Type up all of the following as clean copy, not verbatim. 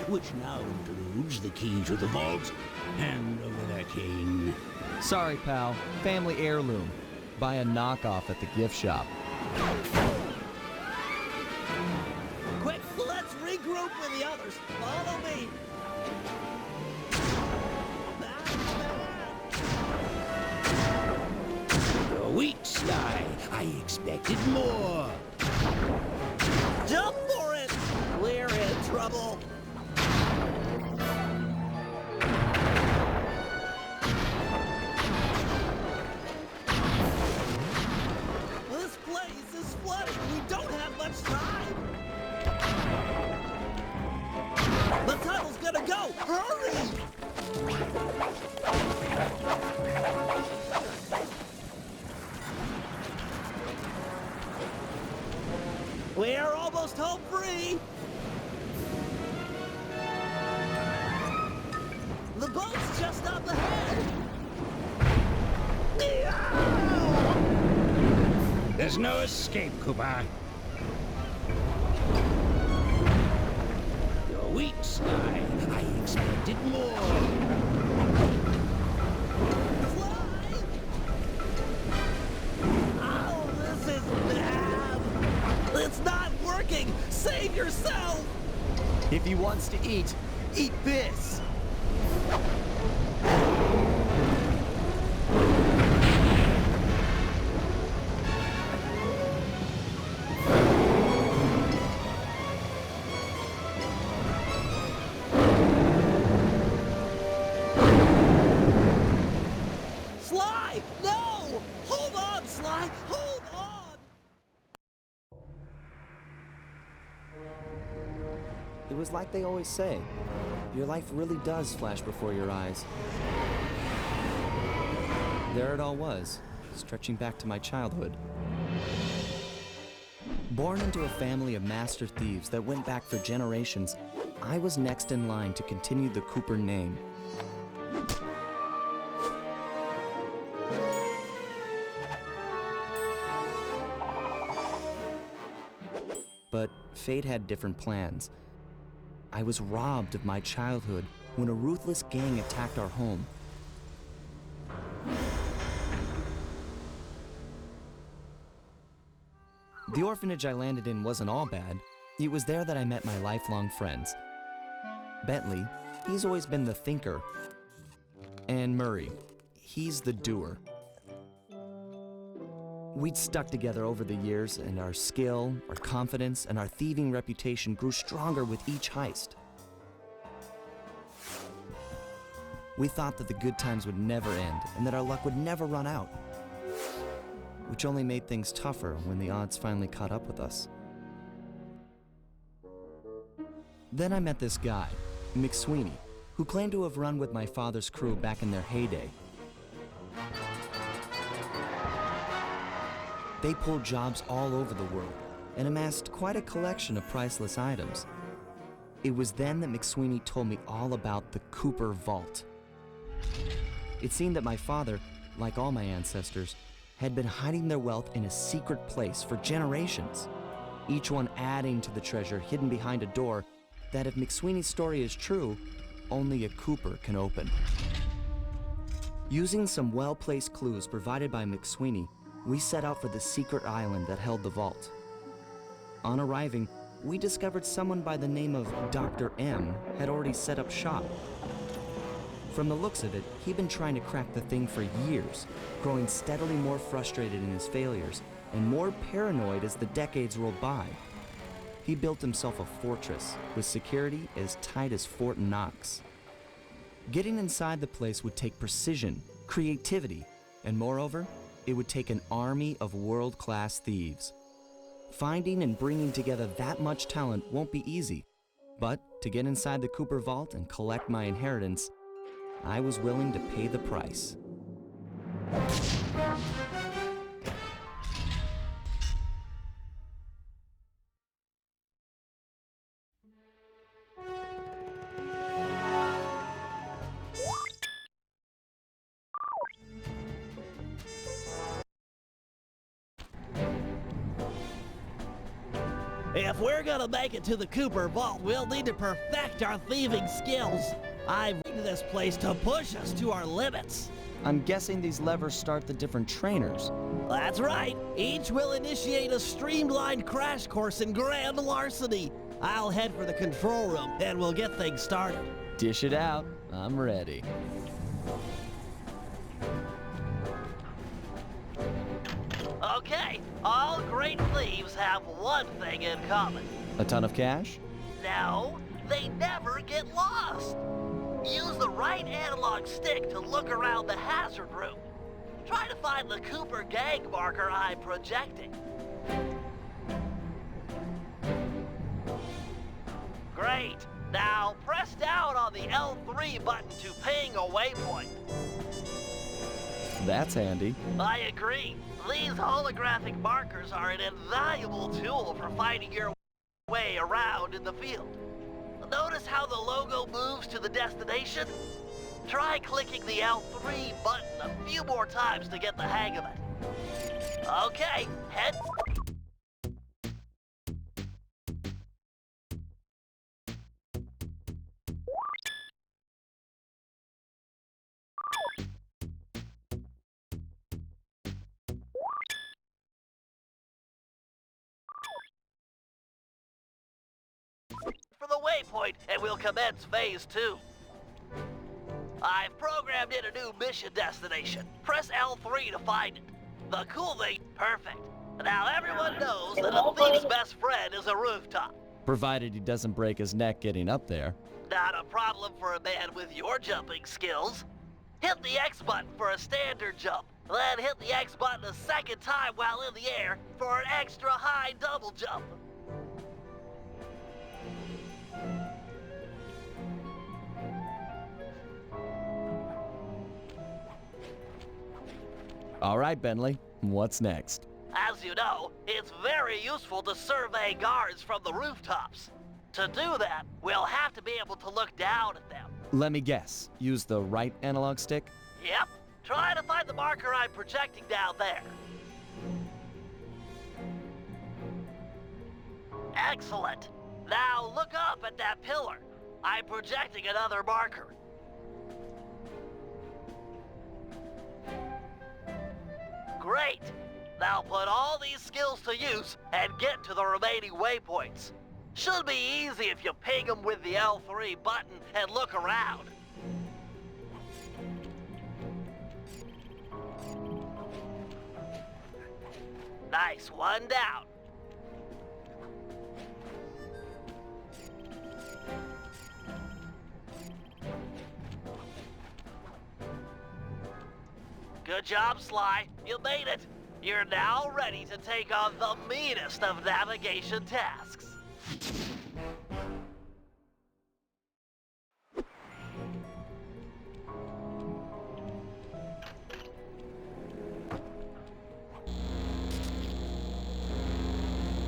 which now includes the key to the vault. Hand over that cane. Sorry, pal. Family heirloom. Buy a knockoff at the gift shop. Quick, let's regroup with the others. Follow me. You're weak, Sly. I expected more. Jump for it! We're in trouble. This place is flooded. We don't have much time. The tunnel's gonna go. Hurry! We're almost home free. The boat's just up ahead. There's no escape, Cooper. You're weak, Sly. I expected more. Fly! Oh, this is bad. It's not working. Save yourself. If he wants to eat this! Sly! No! Hold on, Sly! Hold on! It was like they always say. Your life really does flash before your eyes. There it all was, stretching back to my childhood. Born into a family of master thieves that went back for generations, I was next in line to continue the Cooper name. But fate had different plans. I was robbed of my childhood when a ruthless gang attacked our home. The orphanage I landed in wasn't all bad. It was there that I met my lifelong friends. Bentley, he's always been the thinker. And Murray, he's the doer. We'd stuck together over the years, and our skill, our confidence, and our thieving reputation grew stronger with each heist. We thought that the good times would never end, and that our luck would never run out, which only made things tougher when the odds finally caught up with us. Then I met this guy, McSweeney, who claimed to have run with my father's crew back in their heyday. They pulled jobs all over the world and amassed quite a collection of priceless items. It was then that McSweeney told me all about the Cooper Vault. It seemed that my father, like all my ancestors, had been hiding their wealth in a secret place for generations, each one adding to the treasure hidden behind a door that, if McSweeney's story is true, only a Cooper can open. Using some well-placed clues provided by McSweeney, we set out for the secret island that held the vault. On arriving, we discovered someone by the name of Dr. M had already set up shop. From the looks of it, he'd been trying to crack the thing for years, growing steadily more frustrated in his failures and more paranoid as the decades rolled by. He built himself a fortress with security as tight as Fort Knox. Getting inside the place would take precision, creativity, and moreover, it would take an army of world-class thieves. Finding and bringing together that much talent won't be easy, but to get inside the Cooper Vault and collect my inheritance, I was willing to pay the price. If we're gonna make it to the Cooper Vault, we'll need to perfect our thieving skills. I've been to this place to push us to our limits. I'm guessing these levers start the different trainers. That's right. Each will initiate a streamlined crash course in grand larceny. I'll head for the control room, and we'll get things started. Dish it out. I'm ready. Okay, all great thieves have one thing in common. A ton of cash? No, they never get lost. Use the right analog stick to look around the hazard room. Try to find the Cooper gang marker I'm projecting. Great. Now press down on the L3 button to ping a waypoint. That's handy. I agree. These holographic markers are an invaluable tool for finding your way around in the field. Notice how the logo moves to the destination? Try clicking the L3 button a few more times to get the hang of it. Okay, head... for the waypoint, and we'll commence phase 2. I've programmed in a new mission destination. Press L3 to find it. The cool thing, perfect. Now everyone knows that a thief's best friend is a rooftop. Provided he doesn't break his neck getting up there. Not a problem for a man with your jumping skills. Hit the X button for a standard jump, then hit the X button a second time while in the air for an extra high double jump. All right, Bentley. What's next? As you know, it's very useful to survey guards from the rooftops. To do that, we'll have to be able to look down at them. Let me guess. Use the right analog stick? Yep. Try to find the marker I'm projecting down there. Excellent. Now look up at that pillar. I'm projecting another marker. Great. Now put all these skills to use and get to the remaining waypoints. Should be easy if you ping them with the L3 button and look around. Nice, one down. Good job, Sly. You made it. You're now ready to take on the meanest of navigation tasks.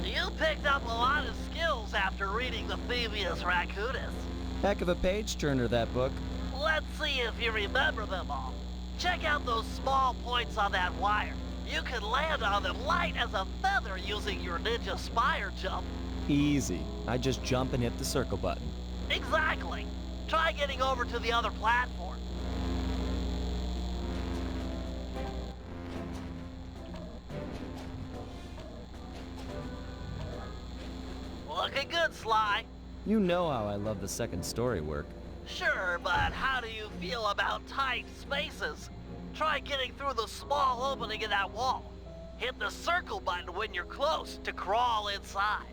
You picked up a lot of skills after reading the Phoebius Raccoonus. Heck of a page-turner, that book. Let's see if you remember them all. Check out those small points on that wire. You can land on them light as a feather using your Ninja Spire jump. Easy. I just jump and hit the circle button. Exactly. Try getting over to the other platform. Looking good, Sly. You know how I love the second story work. Sure, but how do you feel about tight spaces? Try getting through the small opening in that wall. Hit the circle button when you're close to crawl inside.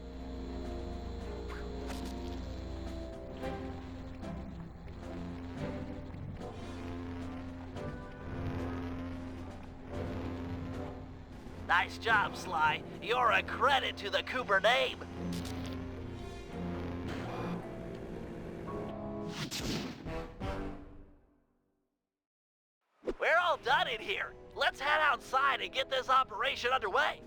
Nice job, Sly. You're a credit to the Cooper name. We're all done in here. Let's head outside and get this operation underway.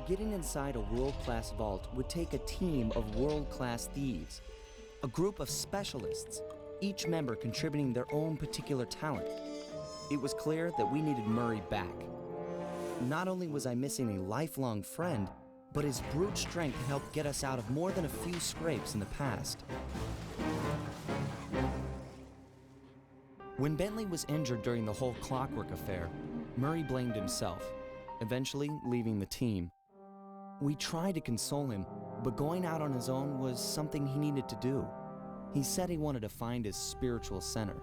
Getting inside a world-class vault would take a team of world-class thieves, a group of specialists, each member contributing their own particular talent. It was clear that we needed Murray back. Not only was I missing a lifelong friend, but his brute strength helped get us out of more than a few scrapes in the past. When Bentley was injured during the whole Clockwork affair, Murray blamed himself, eventually leaving the team. We tried to console him, but going out on his own was something he needed to do. He said he wanted to find his spiritual center.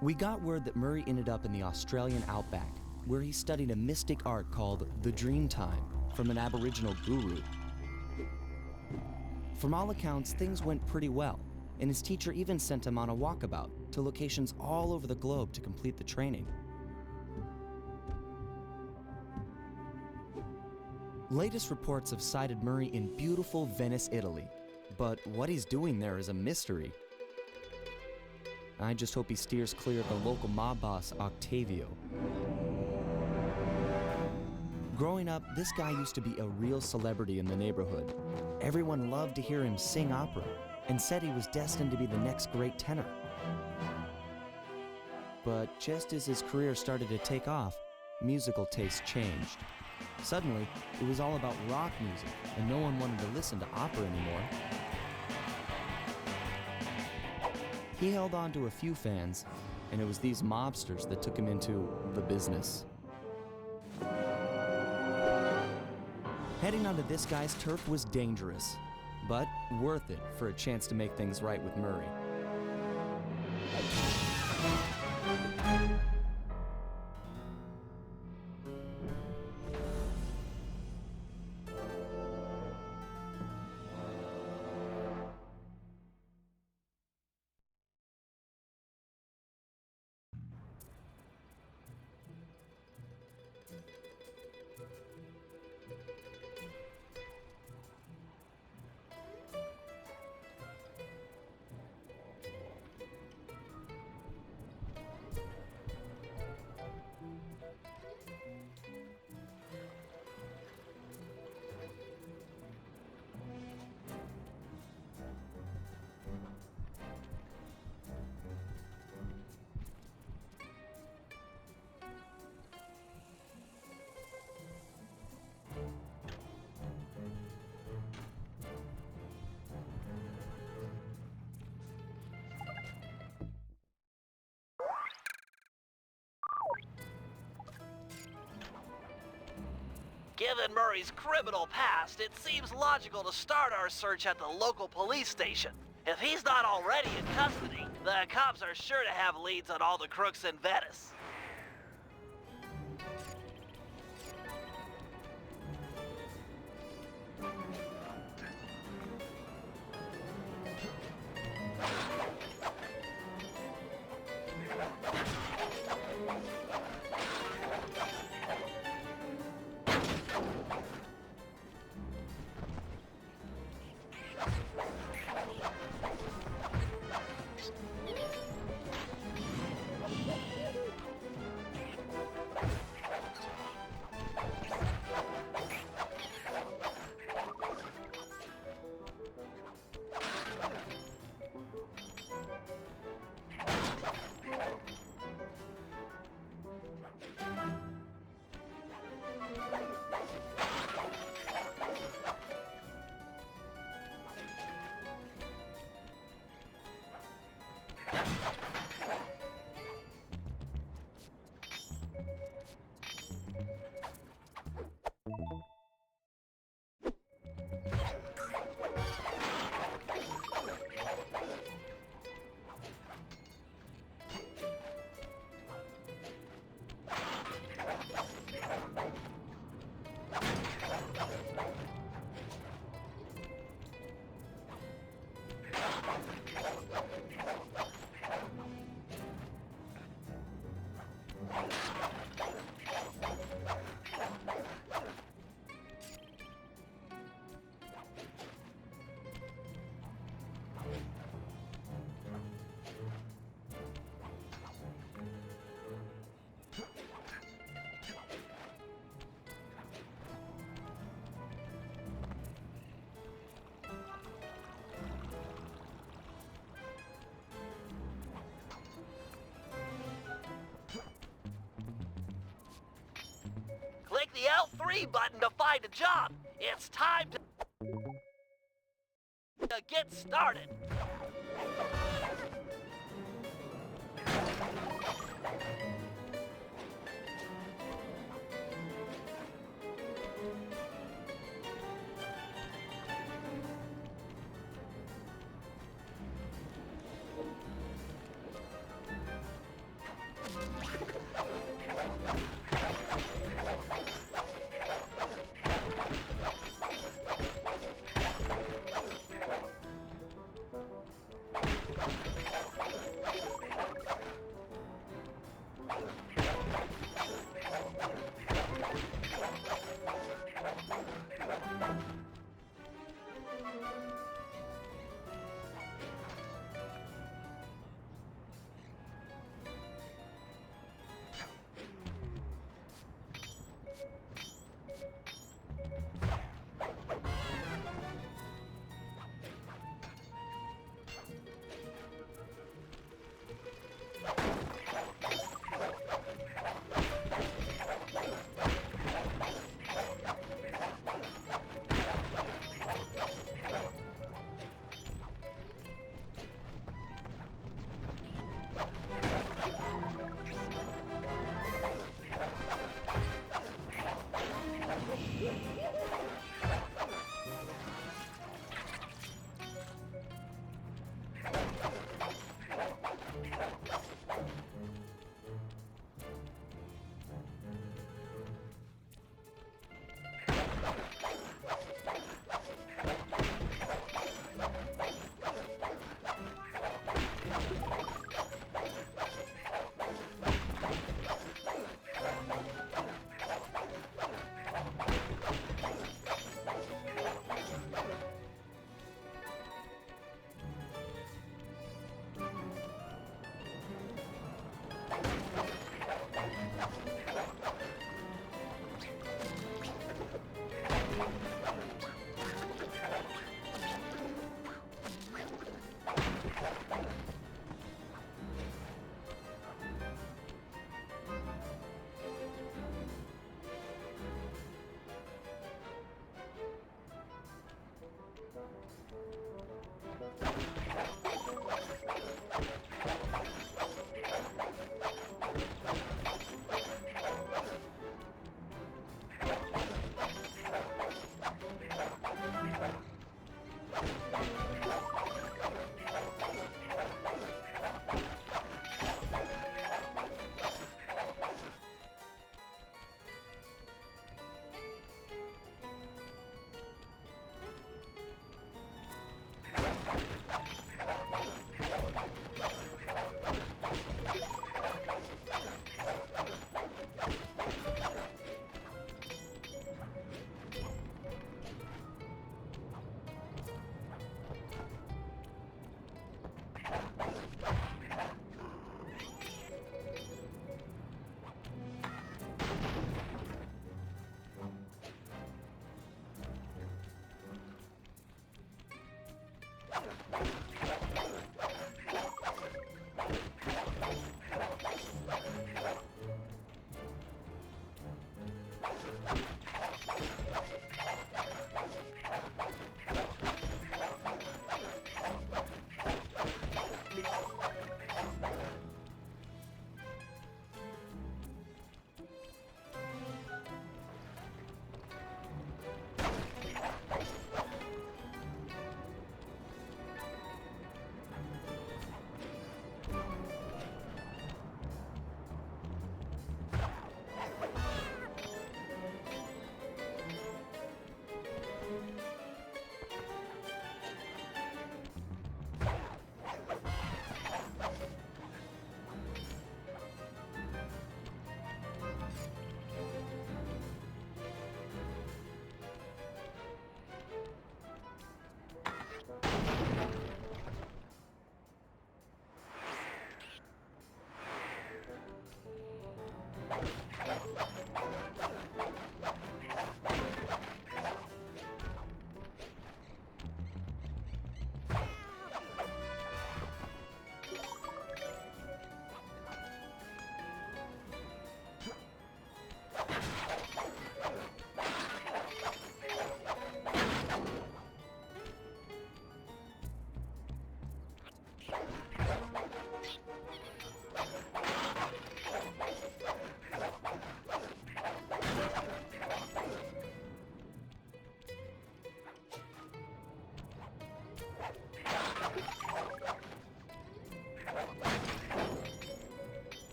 We got word that Murray ended up in the Australian outback, where he studied a mystic art called the Dreamtime from an Aboriginal guru. From all accounts, things went pretty well, and his teacher even sent him on a walkabout to locations all over the globe to complete the training. Latest reports have cited Murray in beautiful Venice, Italy, but what he's doing there is a mystery. I just hope he steers clear of the local mob boss, Octavio. Growing up, this guy used to be a real celebrity in the neighborhood. Everyone loved to hear him sing opera and said he was destined to be the next great tenor. But just as his career started to take off, musical tastes changed. Suddenly, it was all about rock music, and no one wanted to listen to opera anymore. He held on to a few fans, and it was these mobsters that took him into the business. Heading onto this guy's turf was dangerous, but worth it for a chance to make things right with Murray. Given Murray's criminal past, it seems logical to start our search at the local police station. If he's not already in custody, the cops are sure to have leads on all the crooks in Venice. click the L3 button to find a job. It's time to get started.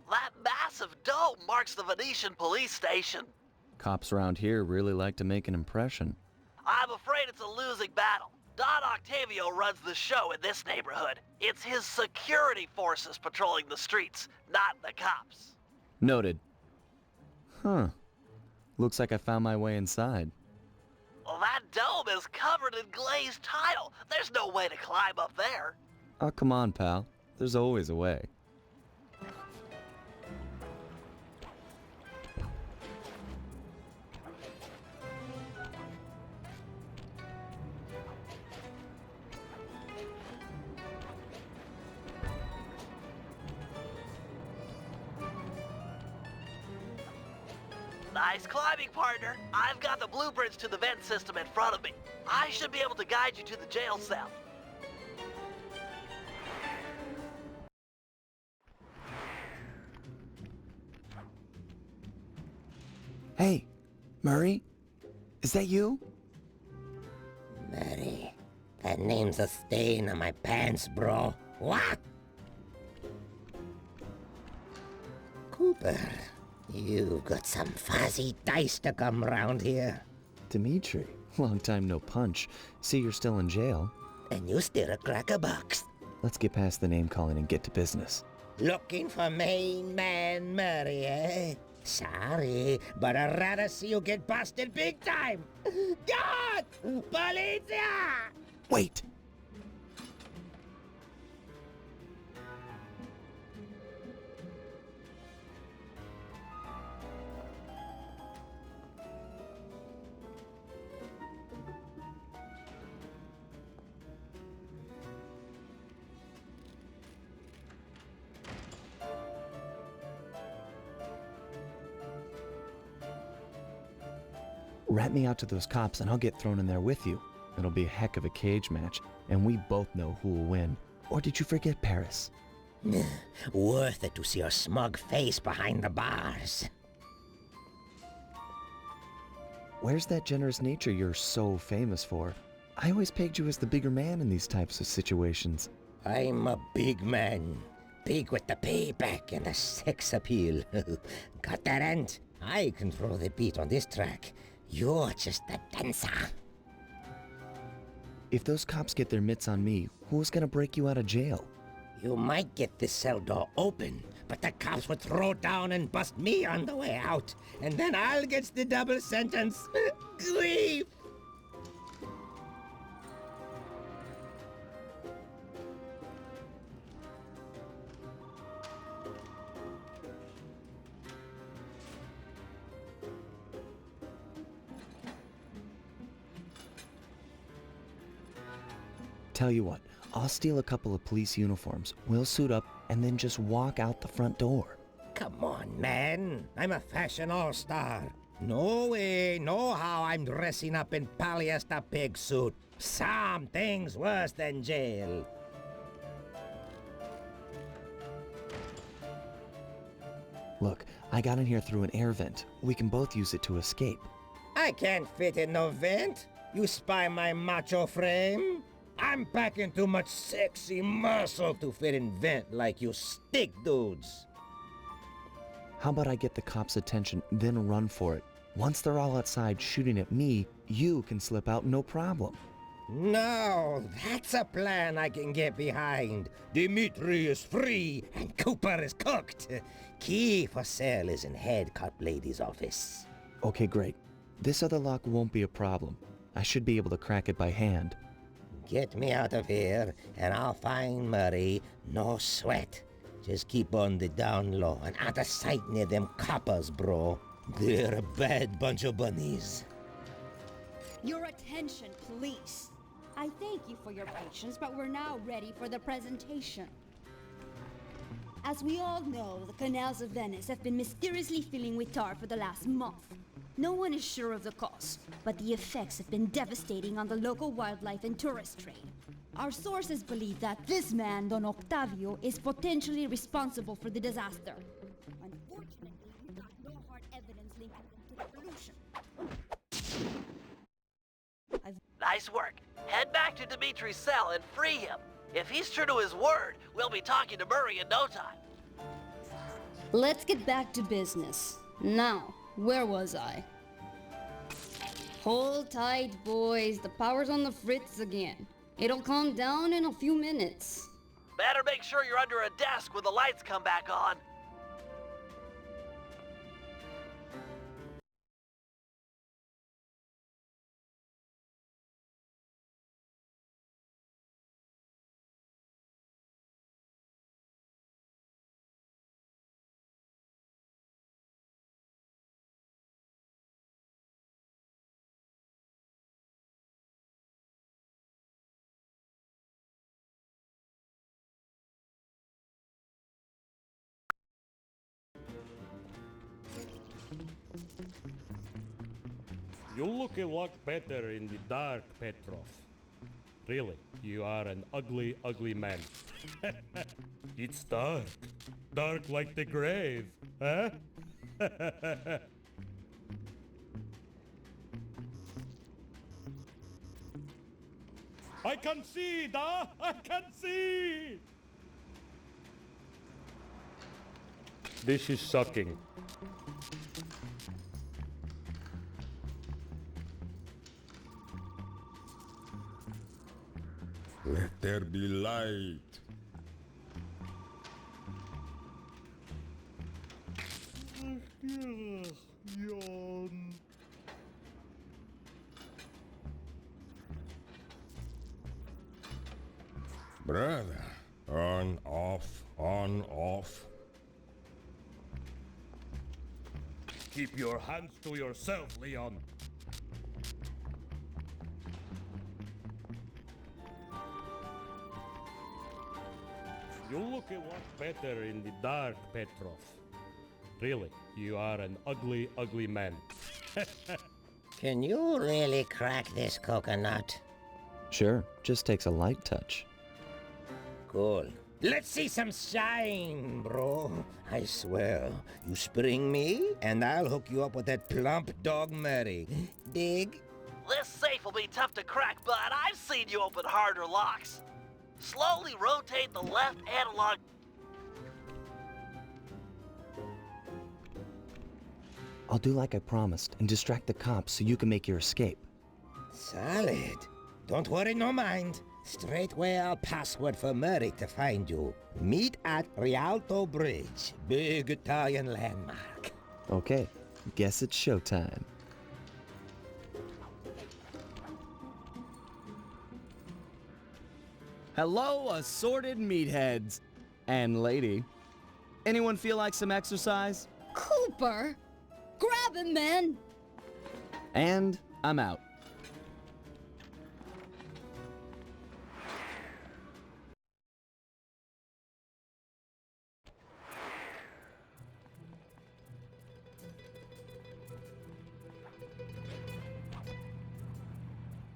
That massive dome marks the Venetian police station. Cops around here really like to make an impression. I'm afraid it's a losing battle. Don Octavio runs the show in this neighborhood. It's his security forces patrolling the streets, not the cops. Noted. Huh. Looks like I found my way inside. Well, that dome is covered in glazed tile. There's no way to climb up there. Oh, come on, pal. There's always a way. Nice climbing, partner. I've got the blueprints to the vent system in front of me. I should be able to guide you to the jail cell. Hey, Murray? Is that you? Murray, that name's a stain on my pants, bro. What? Cooper, you've got some fuzzy dice to come round here. Dimitri. Long time no punch. See, you're still in jail. And you still a crackerbox. Let's get past the name calling and get to business. Looking for main man Murray, eh? Sorry, but I'd rather see you get busted big time. God! Polizia! Wait! Rat me out to those cops and I'll get thrown in there with you. It'll be a heck of a cage match, and we both know who will win. Or did you forget Paris? Worth it to see your smug face behind the bars. Where's that generous nature you're so famous for? I always pegged you as the bigger man in these types of situations. I'm a big man. Big with the payback and the sex appeal. Got that, Ant? I control the beat on this track. You're just a dancer. If those cops get their mitts on me, who's gonna break you out of jail? You might get this cell door open, but the cops would throw down and bust me on the way out. And then I'll get the double sentence. Grief! Tell you what, I'll steal a couple of police uniforms, we'll suit up, and then just walk out the front door. Come on, man. I'm a fashion all-star. No way, no how I'm dressing up in polyester pig suit. Something's worse than jail. Look, I got in here through an air vent. We can both use it to escape. I can't fit in no vent. You spy my macho frame? I'm packing too much sexy muscle to fit in vent like you stick dudes. How about I get the cops' attention, then run for it? Once they're all outside shooting at me, you can slip out no problem. No, that's a plan I can get behind. Dimitri is free and Cooper is cooked. Key for cell is in head cop lady's office. Okay, great. This other lock won't be a problem. I should be able to crack it by hand. Get me out of here, and I'll find Murray. No sweat. Just keep on the down low and out of sight near them coppers, bro. They're a bad bunch of bunnies. Your attention, police. I thank you for your patience, but we're now ready for the presentation. As we all know, the canals of Venice have been mysteriously filling with tar for the last month. No one is sure of the cause, but the effects have been devastating on the local wildlife and tourist trade. Our sources believe that this man, Don Octavio, is potentially responsible for the disaster. Unfortunately, we've got no hard evidence linking him to the pollution. Nice work. Head back to Dimitri's cell and free him. If he's true to his word, we'll be talking to Murray in no time. Let's get back to business. Now, where was I? Hold tight, boys. The power's on the fritz again. It'll calm down in a few minutes. Better make sure you're under a desk when the lights come back on. You look a lot better in the dark, Petrov. Really, you are an ugly, ugly man. It's dark. Dark like the grave, huh? I can see, da! I can see! This is sucking. Let there be light. Yawn. Brother, on, off, on, off. Keep your hands to yourself, Leon. You look a lot better in the dark, Petrov. Really, you are an ugly, ugly man. Can you really crack this coconut? Sure, just takes a light touch. Cool. Let's see some shine, bro. I swear, you spring me, and I'll hook you up with that plump dog Murray. Dig? This safe will be tough to crack, but I've seen you open harder locks. Slowly rotate the left analog. I'll do like I promised and distract the cops so you can make your escape. Solid. Don't worry, no mind. Straightway I'll password for Murray to find you. Meet at Rialto Bridge. Big Italian landmark. Okay, guess it's showtime. Hello, assorted meatheads. And lady. Anyone feel like some exercise? Cooper! Grab him, man! And I'm out.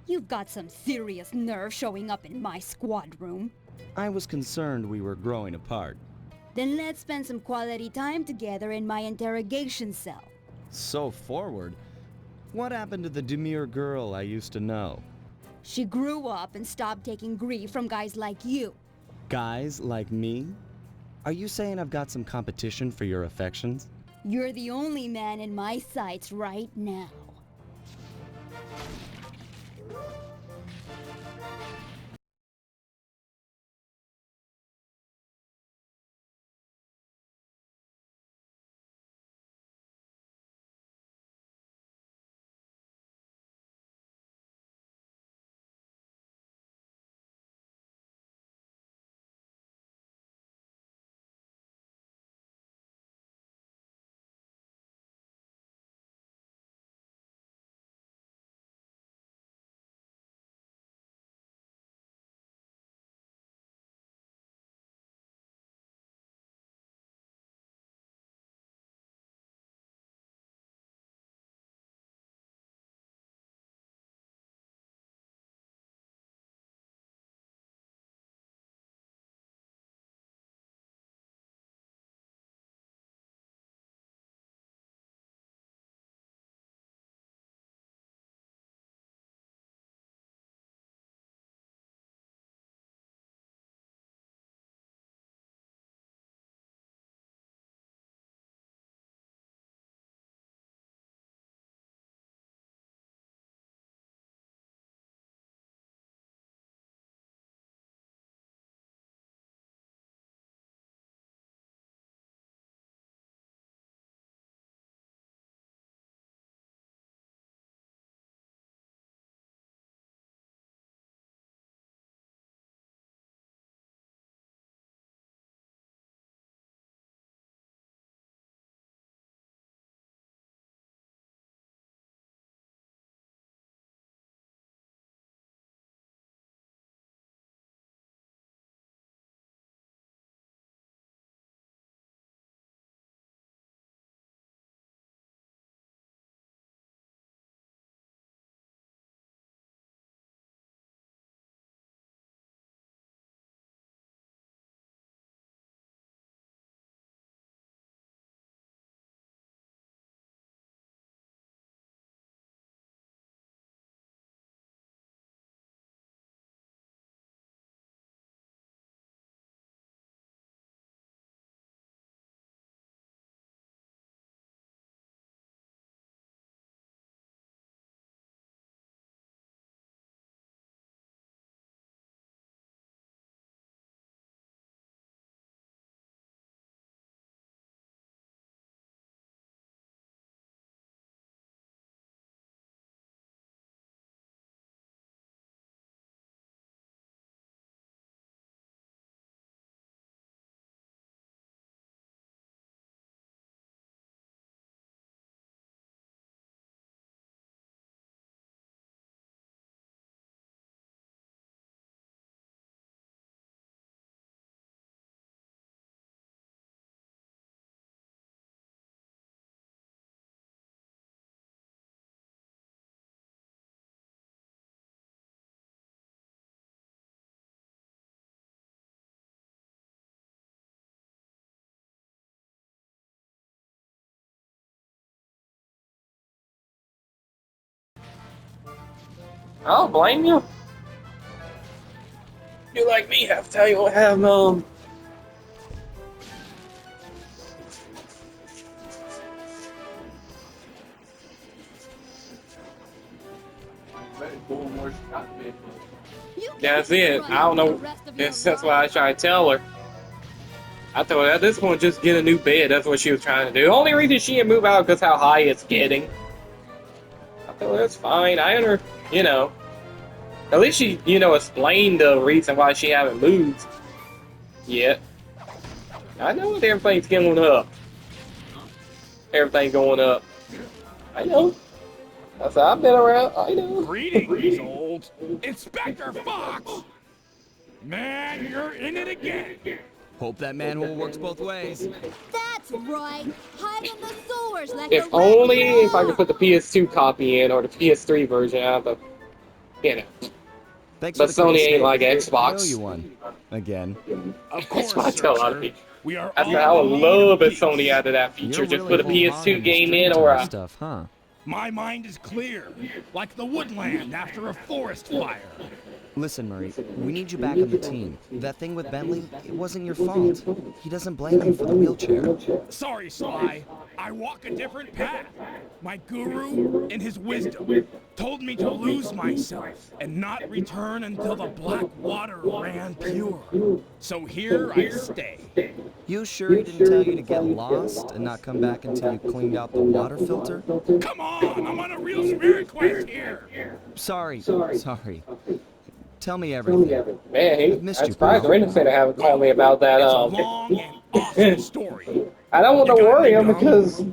You've got some serious nerve showing up in my squad room. I was concerned we were growing apart. Then let's spend some quality time together in my interrogation cell. So forward. What happened to the demure girl I used to know? She grew up and stopped taking grief from guys like you. Guys like me? Are you saying I've got some competition for your affections? You're the only man in my sights right now. I don't blame you. You like me have to tell you what happened. You That's can't it. run I don't for the know. rest of your That's what I life. tried to tell her. I told her at this point, just get a new bed. That's what she was trying to do. Only reason she didn't move out because how high it's getting. I told her that's fine. I under, you know. At least she, explained the reason why she haven't moved yet. I know everything's going up. Everything going up. I know. That's I've been around. I know. Greetings, old Inspector Fox! Man, you're in it again! Hope that manhole works both ways. That's right. Hide in the sewers like If the only rat you if I could are. put the PS2 copy in or the PS3 version out of the, Thanks But for the quick Sony ain't escape. like I owe Xbox. you one. Again. Of That's course, what I tell a lot of sir. people. We are That's all what I would in need love of if Sony peace. added that You're feature. Just really put a PS2 wholehearted game and in straight or to the a. stuff, huh? My mind is clear, like the woodland after a forest fire. Listen, Murray, we need you back on the team. That thing with Bentley, it wasn't your fault. He doesn't blame you for the wheelchair. Sorry, Sly. I walk a different path. My guru, in his wisdom, told me to lose myself and not return until the black water ran pure. So here I stay. You sure he didn't tell you to get lost and not come back until you cleaned out the water filter? Come on, I'm on a real spirit quest here. Sorry. Tell me everything. Man, I've missed I'm you, surprised pal. Renaissance haven't called me about that. It's a long and awesome story. I don't want to You got worry any him gum? because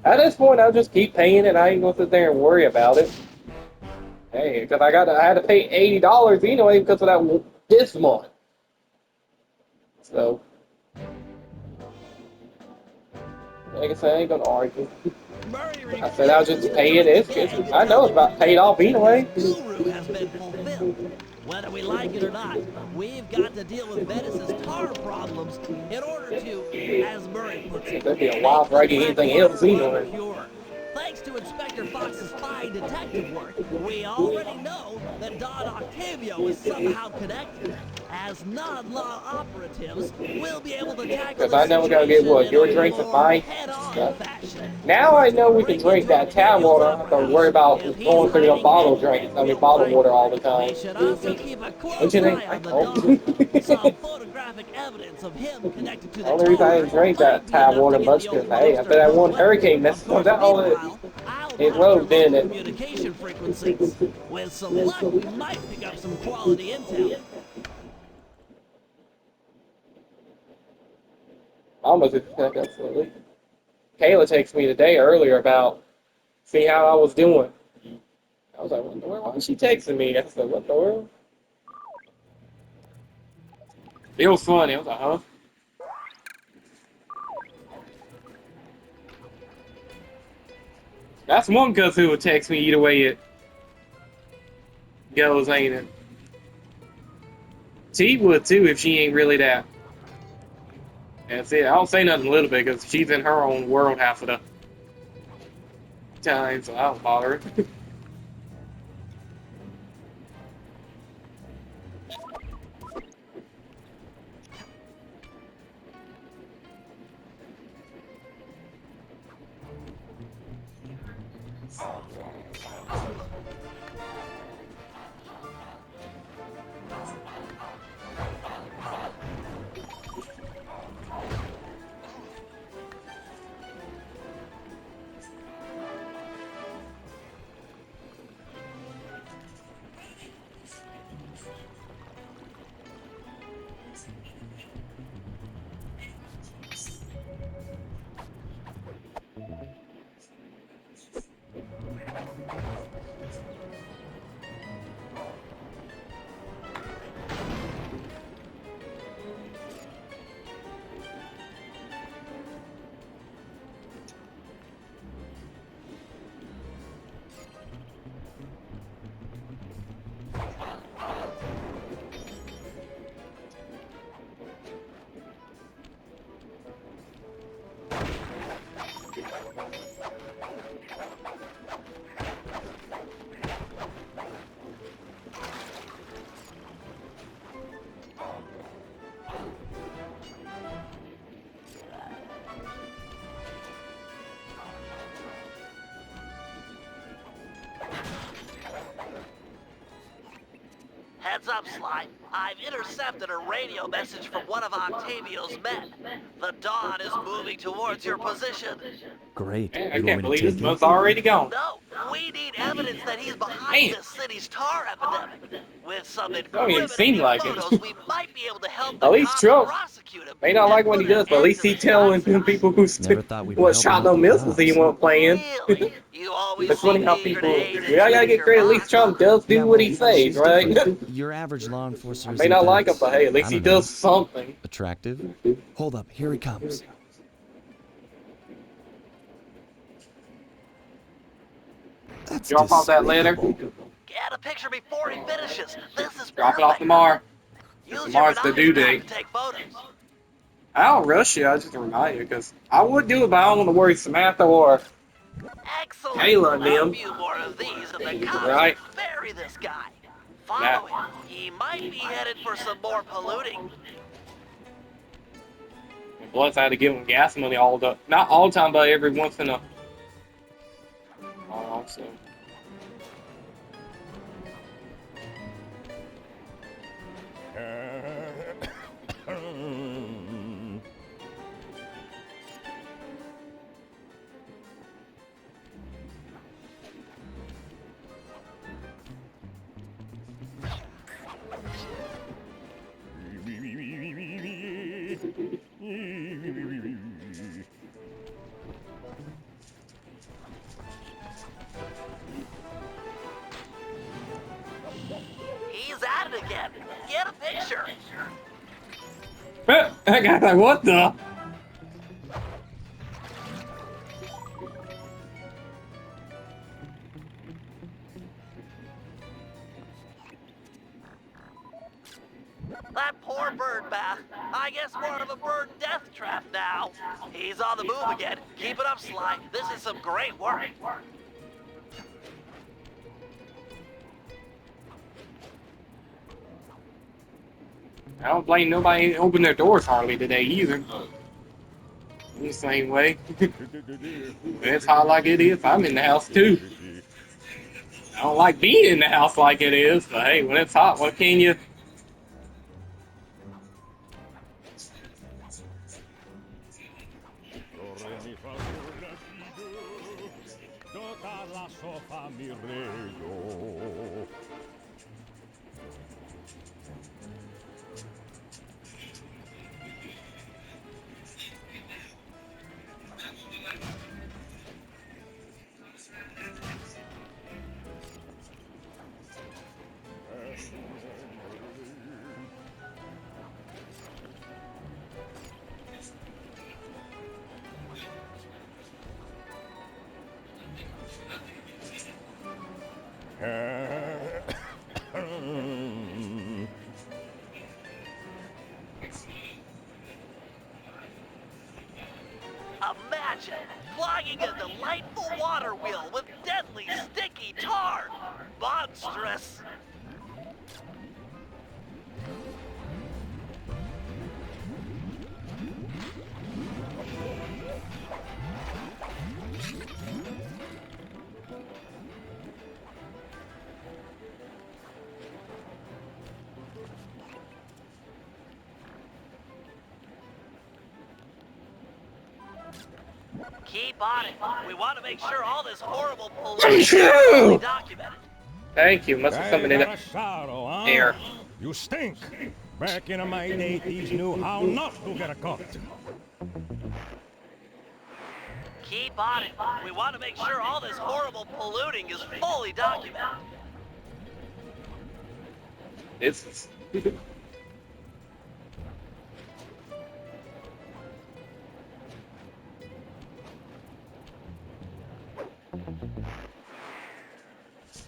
at this point I'll just keep paying it. I ain't gonna sit there and worry about it. Hey, because I had to pay $80 anyway because of that this month. So, like I said, I ain't gonna argue. I said I'll just pay it. I know it's about paid off anyway. Guru has been fulfilled. Whether we like it or not, we've got to deal with Venice's tar problems in order to, as Murray puts it, That'd be a wild for anything else anyway. pure. Thanks to Inspector Fox's fine detective work, we already know that Don Octavio is somehow connected. As non-law operatives, we'll be able to tackle Because I know we gotta get what, your drink and mine? head-on fashion. Now I know we can drink that tap water. I don't have to worry about going through the bottle drinks. I mean, bottled water all the time. We should also keep a Don't close you think? eye on the Oh. dog. Some photographic evidence of him connected to the The only reason I didn't drink that tap water much because, hey, after that one hurricane messed up that all it rode, didn't it? Communication frequencies. With some luck, we might pick up some quality intel. I almost did that absolutely. Kayla texted me today earlier about see how I was doing. I was like, what the world? Why is she texting me? I said, what the world? It was funny. I was like, huh? That's one cuz who would text me either way it goes, ain't it? T would too if she ain't really that. That's it. I don't say nothing a little bit because she's in her own world half of the time, so I don't bother her. Heads up, Sly. I've intercepted a radio message from one of Octavio's men. The Dawn is moving towards your position. Great. Man, I You want can't me to believe take this it? month's already gone. No, we need evidence that he's behind Man. the city's tar epidemic. With some Don't even incriminating seem like it. photos, we might be able to help the At least cops Trump prosecute him. may not and like what he put an does, but at end least to he this telling lifestyle. people who Never thought we'd be what helping shot out no the missiles he cops. won't playing. Really? You always It's funny seem how eager people. to aid and We all gotta change get your credit. At least boss. Trump does do Yeah, what well, he says, she's right? different. Your average law enforcer I is may not like him, but hey, at least he does something. attractive. Hold up, here he comes. That's Drop off that letter. despicable. Get a picture before he finishes. This is Drop it off perfect. tomorrow. Use your Tomorrow's the due binoculars date. to take photos. I'll rush you. I just remind you because I would do it, but I don't want to worry Samantha or Excellent. Kayla and A them. few more of these, and the cops Right. will bury this guy. Follow Nah. him. He might be headed for some more polluting. Plus, I had to give him gas money not all the time, but every once in a. Oh, so. He's at it again. Get a picture. I got like, what the? That poor bird bath. I guess more of a bird death trap now. He's on the move again. Keep it up, Sly. This is some great work. I don't blame nobody open their doors hardly today either. In the same way. When it's hot like it is, I'm in the house too. I don't like being in the house like it is, but hey, when it's hot, what can you? Imagine clogging a delightful water wheel with deadly sticky tar. Monstrous. Keep on it. We want to make sure all this horrible pollution is fully documented. Thank you. Must have something in it. Air. You stink. Back in my day, thieves knew how not to get caught. Keep on it. We want to make sure all this horrible polluting is fully documented. It's.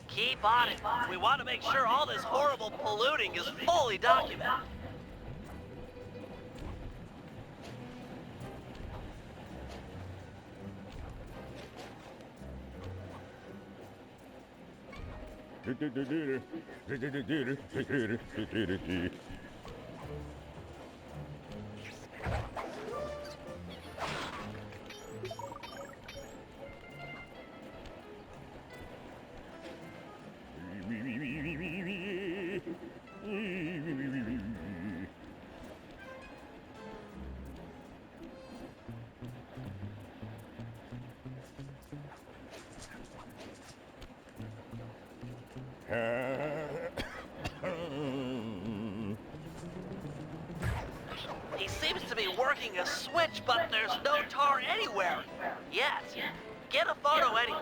Keep on it. We want to make sure all this horrible polluting is fully documented. He seems to be working a switch, but there's no tar anywhere. Yet. Get a photo anyway.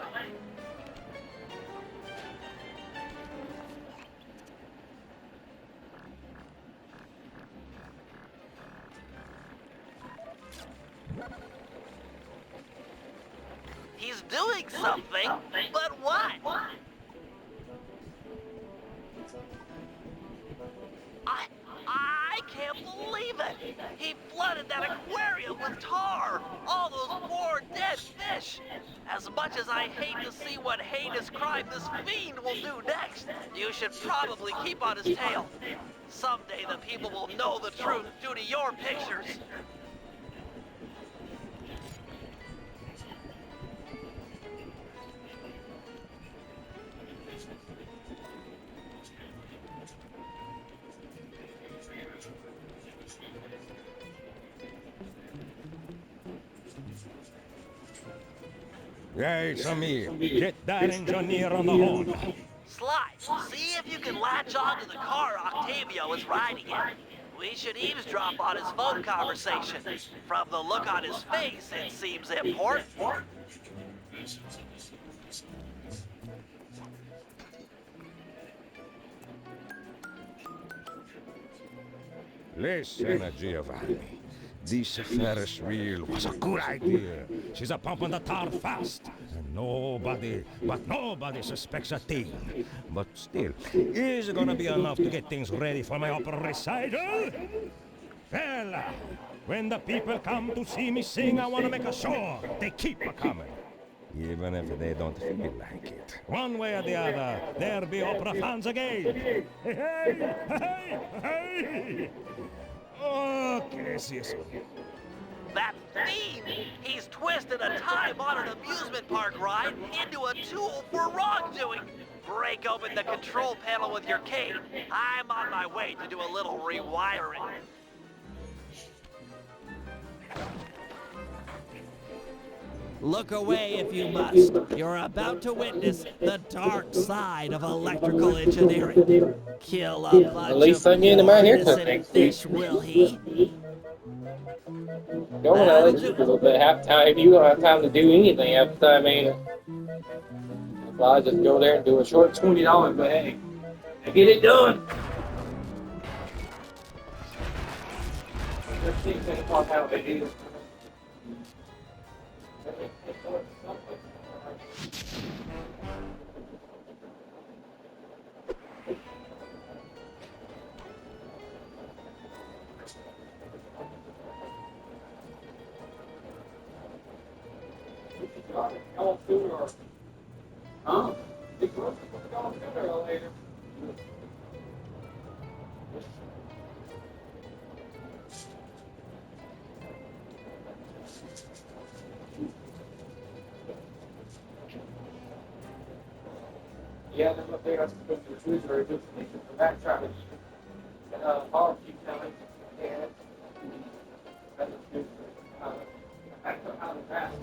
He's doing something, but what? I can't believe it! He flooded that aquarium with tar! All those poor dead fish! As much as I hate to see what heinous crime this fiend will do next, you should probably keep on his tail. Someday the people will know the truth due to your pictures. Yeah, it's a me. Get that engineer on the horn. Sly, see if you can latch onto the car Octavio is riding in. We should eavesdrop on his phone conversation. From the look on his face, it seems important. Listen, Giovanni. This Ferris wheel was a good idea. She's a pumping the tar fast. And nobody suspects a thing. But still, Is it gonna be enough to get things ready for my opera recital? Well, when the people come to see me sing, I want to make sure they keep a-coming. even if they don't feel like it. One way or the other, there'll be opera fans again. Hey, hey, hey, hey! Okay, see you soon. That fiend! He's twisted a time-honored amusement park ride into a tool for wrongdoing! Break open the control panel with your cane. I'm on my way to do a little rewiring. Look away if you must. You're about to witness the dark side of electrical engineering. Kill a bunch At least of I'm getting my haircut innocent next week. fish, will he? Don't want to let you do it half time. You don't have time to do anything half the time, ain't it? So I'll just go there and do a short $20, but hey, I get it done. Let's see if they can talk how they do. Huh? Later. Yeah, they're up there. That's because the trees are just the back traffic. All keep telling. Yeah. That's good. That's how the grass.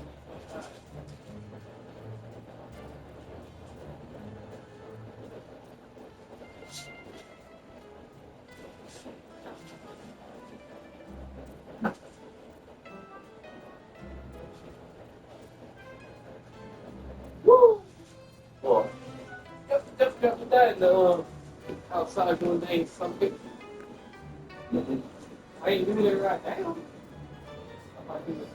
Woo! Boy. Just got that in the outside doing things something. I ain't doing it right now. I might do this.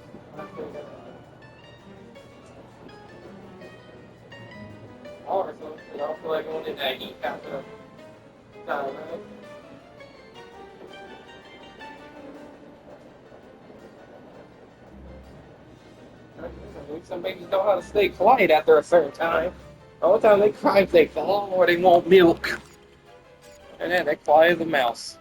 Or something. I don't feel like going in that heat after the time, right? Some babies know how to stay quiet after a certain time. All the time they cry if they fall or they want milk. And then they quiet as a mouse.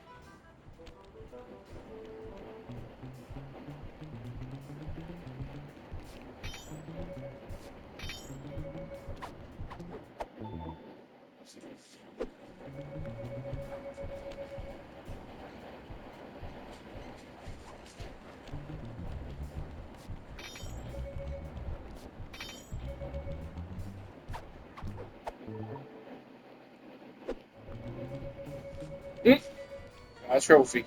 A trophy.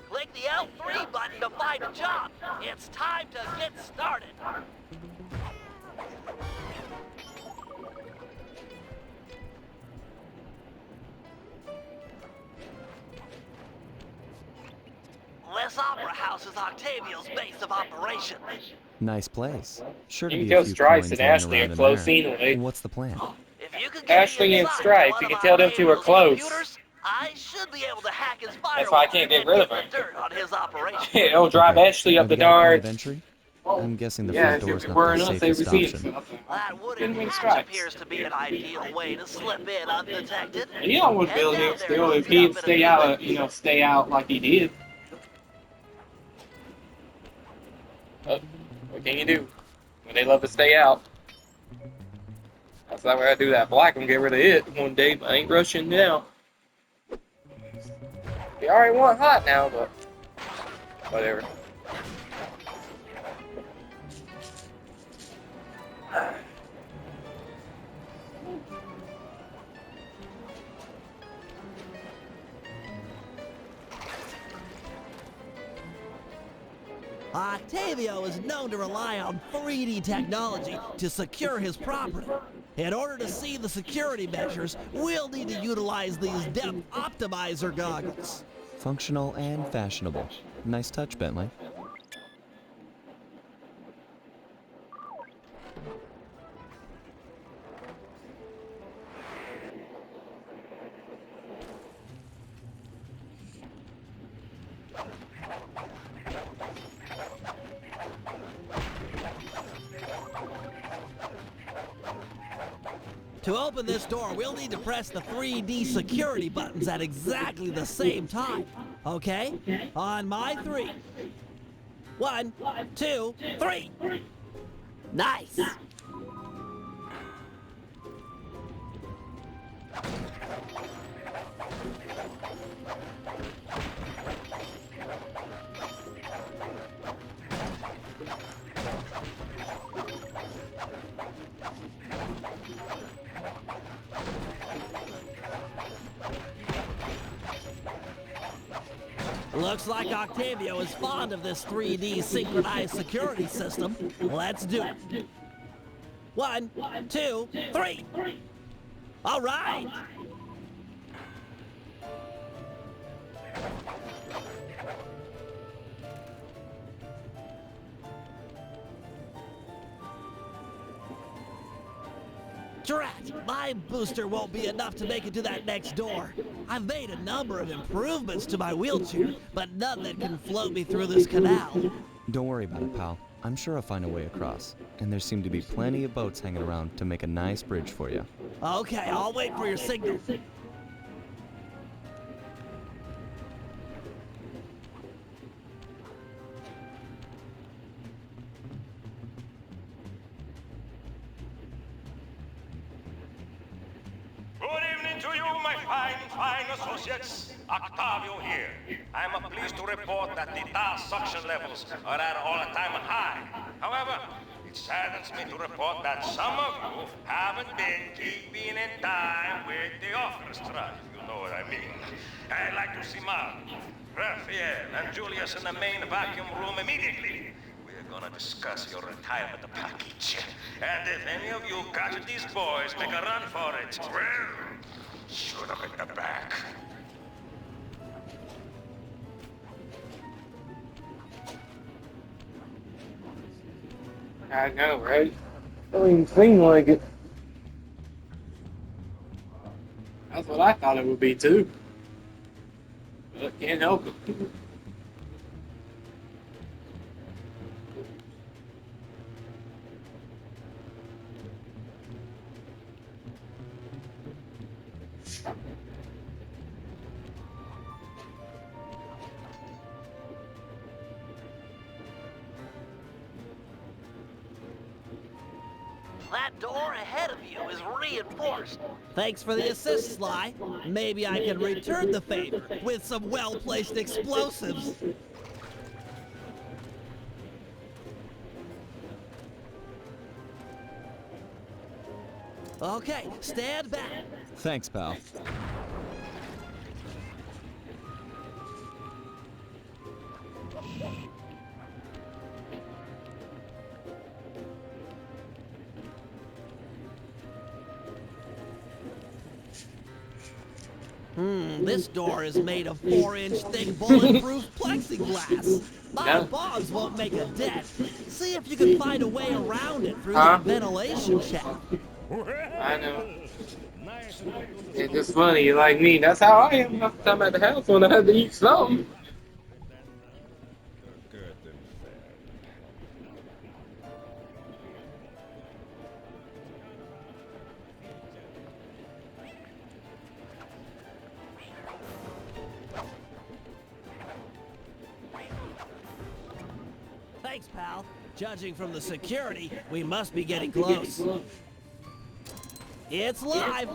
Click the L3 button to find a job. It's time to get started. This opera house is Octavio's base of operations. Nice place. Sure to You be can a tell few Strife coins and laying Ashley around are in close there. anyway. What's the plan? If you could get Ashley me and inside Strife, one you of can tell them two are Octavio's close. computers, I should be able to hack his That's why I firewall can't get and rid of get her. the dirt on his operation. It'll drive Okay. Ashley up Have the you got a point dark. of entry? I'm guessing the Yeah, front if door's you're not wearing the us, they safest receive. option. That wooden Didn't win hatch stripes. appears to be an ideal way to slip in undetected. You know what Bill Head Hicks down there do to if the he'd outfit stay agreement. out, stay out like he did. What can you do when they love to stay out? That's not where I do that. Black and get rid of it one day, but I ain't rushing now. We already want hot now, but whatever. Octavio is known to rely on 3D technology to secure his property. In order to see the security measures, we'll need to utilize these depth optimizer goggles. Functional and fashionable. Nice touch, Bentley. To open this door, we'll need to press the 3D security buttons at exactly the same time. Okay? On my 3. 1, 2, 3. Nice! Looks like Octavio is fond of this 3D synchronized security system. Let's do it. 1, 2, 3. All right. Drat, my booster won't be enough to make it to that next door. I've made a number of improvements to my wheelchair, but none that can float me through this canal. Don't worry about it, pal. I'm sure I'll find a way across. And there seem to be plenty of boats hanging around to make a nice bridge for you. Okay, I'll wait for your signal. Good evening to you, my fine associates. Octavio here. I'm pleased to report that the tar suction levels are at an all-time high. However, it saddens me to report that some of you haven't been keeping in time with the orchestra, if you know what I mean. I'd like to see Mark, Raphael, and Julius in the main vacuum room immediately. We're gonna discuss your retirement package. And if any of you catch these boys, make a run for it. Well, shoot them in the back. I know, right? Don't even seem like it. That's what I thought it would be too. But can't help it. That door ahead of you is reinforced. Thanks for the assist, Sly. Maybe I can return the favor with some well-placed explosives. Okay, stand back. Thanks, pal. This door is made of 4-inch thick bulletproof plexiglass. My bombs won't make a dent. See if you can find a way around it through the ventilation shaft. I know. It's just funny, like me. That's how I am half the time at the house when I have to eat something. Thanks, pal. Judging from the security, we must be getting close. It's live!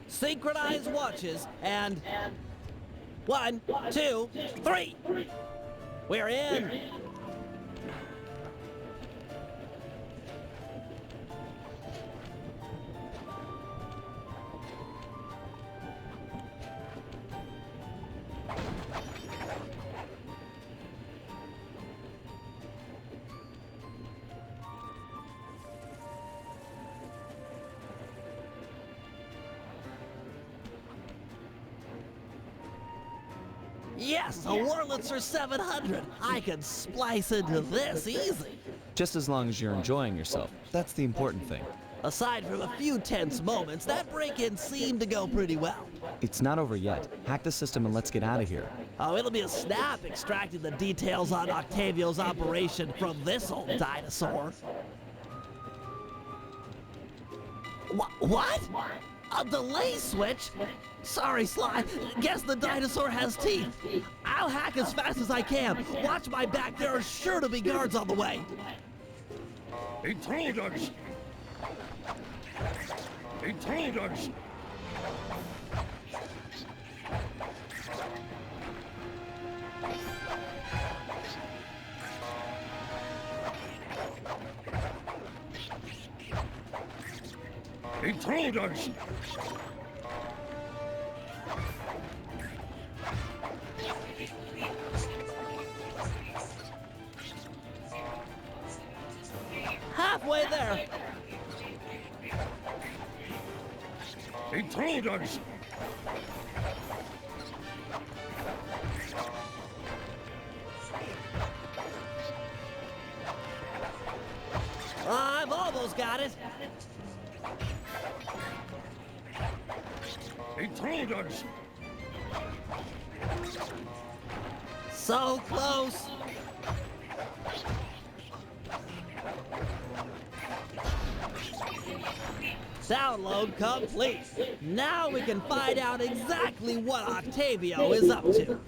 Synchronized watches, and 1, 2, 3. We're in. Yes, a Wurlitzer 700. I can splice into this easy. Just as long as you're enjoying yourself. That's the important thing. Aside from a few tense moments, that break-in seemed to go pretty well. It's not over yet. Hack the system and let's get out of here. Oh, it'll be a snap extracting the details on Octavio's operation from this old dinosaur. What? A delay switch? Sorry, Sly. Guess the dinosaur has teeth. I'll hack as fast as I can. Watch my back. There are sure to be guards on the way. Intruders! Intruders! Intruders! Halfway there. Intruders! I've almost got it. Intruders! So close. Download complete. Now we can find out exactly what Octavio is up to.